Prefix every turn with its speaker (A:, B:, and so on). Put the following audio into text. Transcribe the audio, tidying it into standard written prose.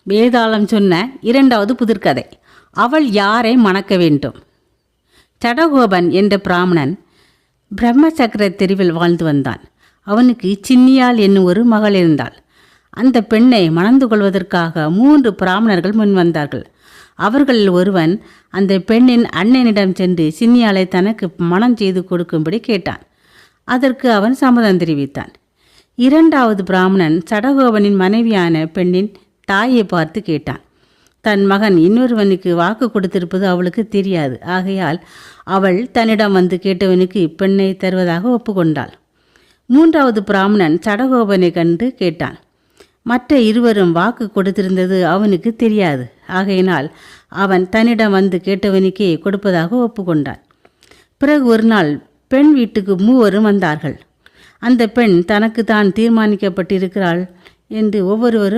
A: வேதாளம் சொன்ன இரண்டாவது புதிர்கதை. அவள் யாரை மணக்க வேண்டும். சடகோபன் என்ற பிராமணன் பிரம்மசக்கர தெருவில் வாழ்ந்து வந்தான். அவனுக்கு சின்னியாள் என்னும் ஒரு மகள் இருந்தாள். அந்த பெண்ணை மணந்து கொள்வதற்காக 3 பிராமணர்கள் முன் வந்தார்கள். அவர்களில் ஒருவன் அந்த பெண்ணின் அண்ணனிடம் சென்று சின்னியாளை தனக்கு மணம் செய்து கொடுக்கும்படி கேட்டான். அதற்கு அவன் சம்மதம் தெரிவித்தான். 2வது பிராமணன் சடகோபனின் மனைவியான பெண்ணின் தாயை பார்த்து கேட்டான். தன் மகன் இன்னொருவனுக்கு வாக்கு கொடுத்திருப்பது அவளுக்கு தெரியாது. ஆகையால் அவள் தன்னிடம் வந்து கேட்டவனுக்கு பெண்ணை தருவதாக ஒப்புக்கொண்டாள். 3வது பிராமணன் சடகோபனை கண்டு கேட்டான். மற்ற இருவரும் வாக்கு கொடுத்திருந்தது அவனுக்கு தெரியாது. ஆகையினால் அவன் தன்னிடம் வந்து கேட்டவனுக்கே கொடுப்பதாக ஒப்புக்கொண்டான். பிறகு ஒரு நாள் பெண் வீட்டுக்கு 3 வந்தார்கள். அந்த பெண் தனக்கு தான் தீர்மானிக்கப்பட்டிருக்கிறாள் என்று ஒவ்வொருவரும்